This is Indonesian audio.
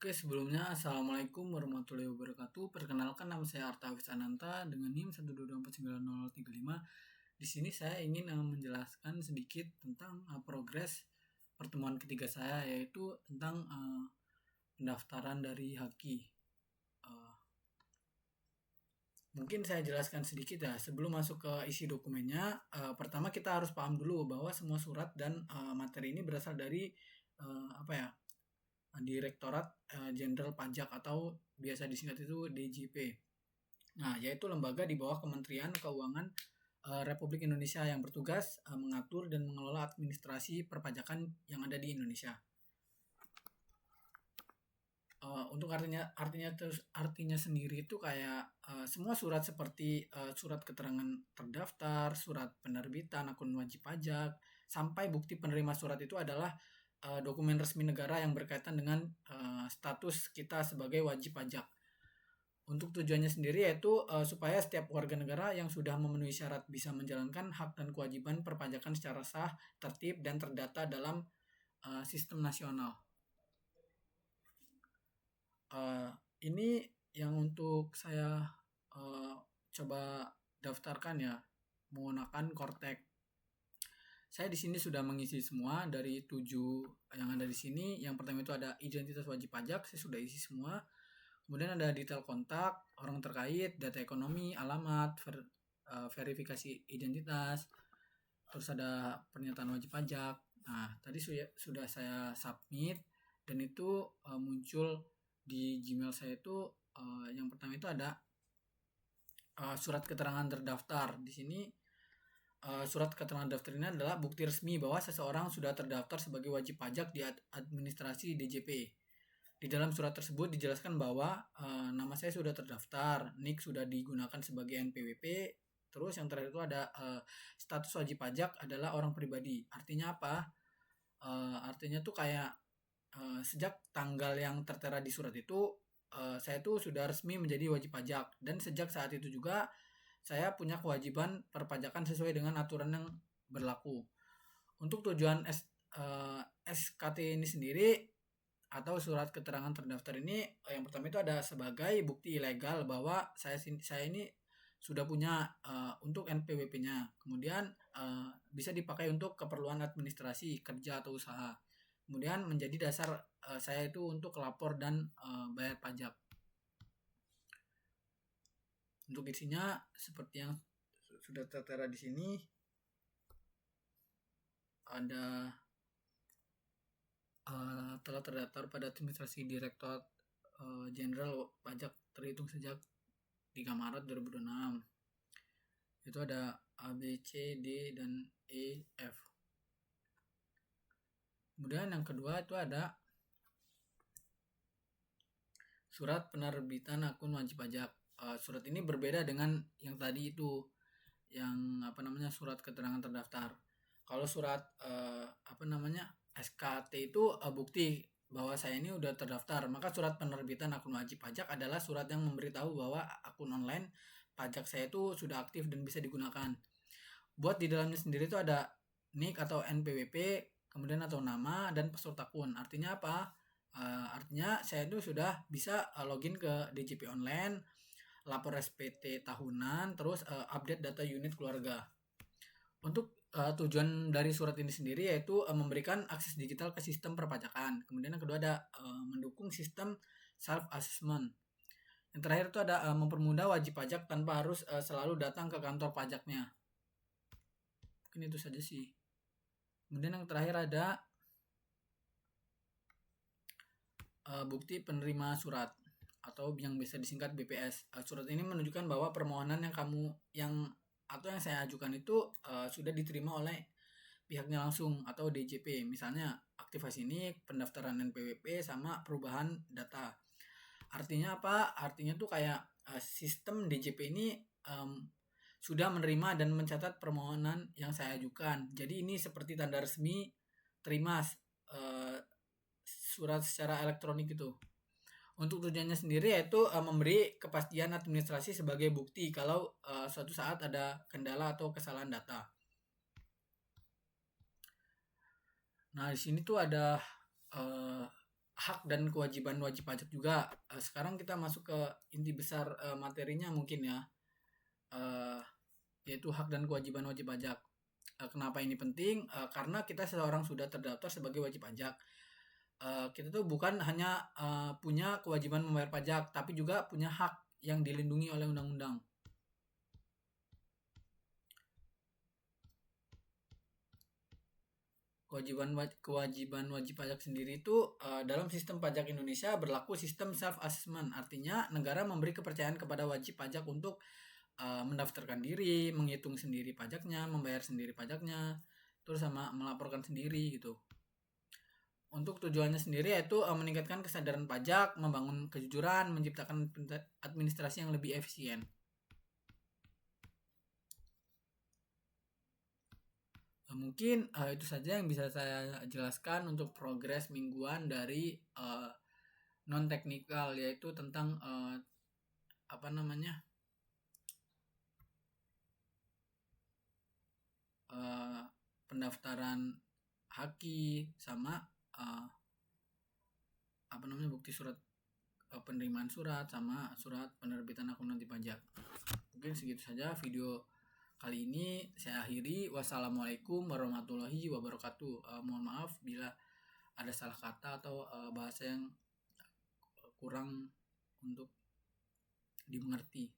Oke, sebelumnya Assalamualaikum warahmatullahi wabarakatuh. Perkenalkan, nama saya Arta Wisananta dengan NIM 122499035. Di sini saya ingin menjelaskan sedikit tentang progres pertemuan ketiga saya, yaitu tentang pendaftaran dari Haki. Mungkin saya jelaskan sedikit ya sebelum masuk ke isi dokumennya. Pertama kita harus paham dulu bahwa semua surat dan materi ini berasal dari Direktorat Jenderal Pajak atau biasa disingkat itu DJP. Nah, yaitu lembaga di bawah Kementerian Keuangan Republik Indonesia yang bertugas mengatur dan mengelola administrasi perpajakan yang ada di Indonesia. Untuk artinya sendiri itu kayak semua surat seperti surat keterangan terdaftar, surat penerbitan akun wajib pajak, sampai bukti penerima surat itu adalah dokumen resmi negara yang berkaitan dengan status kita sebagai wajib pajak. Untuk tujuannya sendiri yaitu supaya setiap warga negara yang sudah memenuhi syarat bisa menjalankan hak dan kewajiban perpajakan secara sah, tertib, dan terdata dalam sistem nasional. Ini yang untuk saya coba daftarkan ya menggunakan Kortek. Saya di sini sudah mengisi semua dari 7 yang ada di sini. Yang pertama itu ada identitas wajib pajak, saya sudah isi semua. Kemudian ada detail kontak, orang terkait, data ekonomi, alamat, verifikasi identitas, terus ada pernyataan wajib pajak. Nah, tadi sudah saya submit dan itu muncul di Gmail saya itu yang pertama itu ada surat keterangan terdaftar. Di sini surat keterangan daftar ini adalah bukti resmi bahwa seseorang sudah terdaftar sebagai wajib pajak di administrasi DJP. Di dalam surat tersebut dijelaskan bahwa nama saya sudah terdaftar, NIK sudah digunakan sebagai NPWP, terus yang terakhir itu ada status wajib pajak adalah orang pribadi. Artinya apa? Artinya tuh kayak sejak tanggal yang tertera di surat itu saya tuh sudah resmi menjadi wajib pajak, dan sejak saat itu juga saya punya kewajiban perpajakan sesuai dengan aturan yang berlaku. Untuk tujuan SKT ini sendiri atau surat keterangan terdaftar ini, yang pertama itu ada sebagai bukti ilegal bahwa saya ini sudah punya untuk NPWP-nya. Kemudian bisa dipakai untuk keperluan administrasi, kerja atau usaha. Kemudian menjadi dasar saya itu untuk lapor dan bayar pajak. Untuk isinya seperti yang sudah tertera di sini, ada telah terdaftar pada administrasi Direktorat Jenderal Pajak terhitung sejak 3 Maret 2026. Itu ada A, B, C, D, dan E, F. Kemudian yang kedua itu ada surat penerbitan akun wajib pajak. Surat ini berbeda dengan yang tadi itu, yang surat keterangan terdaftar. Kalau surat SKT itu bukti bahwa saya ini udah terdaftar, maka surat penerbitan akun wajib pajak adalah surat yang memberitahu bahwa akun online pajak saya itu sudah aktif dan bisa digunakan. Buat di dalamnya sendiri itu ada NIK atau NPWP, kemudian atau nama dan password akun. Artinya apa? Artinya saya itu sudah bisa login ke DJP online, lapor SPT tahunan, terus update data unit keluarga. Untuk tujuan dari surat ini sendiri yaitu memberikan akses digital ke sistem perpajakan. Kemudian yang kedua ada mendukung sistem self assessment. Yang terakhir itu ada mempermudah wajib pajak tanpa harus selalu datang ke kantor pajaknya. Mungkin itu saja sih. Kemudian yang terakhir ada bukti penerima surat atau yang bisa disingkat BPS. Surat ini menunjukkan bahwa permohonan yang saya ajukan itu sudah diterima oleh pihaknya langsung atau DJP. Misalnya aktivasi NIK, pendaftaran NPWP, sama perubahan data. Artinya apa? Artinya tuh kayak sistem DJP ini sudah menerima dan mencatat permohonan yang saya ajukan. Jadi ini seperti tanda resmi terima surat secara elektronik itu. Untuk tujuannya sendiri yaitu memberi kepastian administrasi sebagai bukti kalau suatu saat ada kendala atau kesalahan data. Nah, di sini tuh ada hak dan kewajiban wajib pajak juga. Sekarang kita masuk ke inti besar materinya mungkin ya, uh, yaitu hak dan kewajiban wajib pajak. Kenapa ini penting? Karena kita seseorang sudah terdaftar sebagai wajib pajak. Kita tuh bukan hanya punya kewajiban membayar pajak, tapi juga punya hak yang dilindungi oleh undang-undang. Kewajiban wajib pajak sendiri itu dalam sistem pajak Indonesia berlaku sistem self assessment, artinya negara memberi kepercayaan kepada wajib pajak untuk mendaftarkan diri, menghitung sendiri pajaknya, membayar sendiri pajaknya, terus sama melaporkan sendiri gitu. Untuk tujuannya sendiri yaitu meningkatkan kesadaran pajak, membangun kejujuran, menciptakan administrasi yang lebih efisien. Mungkin itu saja yang bisa saya jelaskan untuk progres mingguan dari non teknikal, yaitu tentang pendaftaran haki sama bukti surat penerimaan surat sama surat penerbitan akuntansi pajak. Mungkin segitu saja video kali ini saya akhiri. Wassalamualaikum warahmatullahi wabarakatuh. Mohon maaf bila ada salah kata atau bahasa yang kurang untuk dimengerti.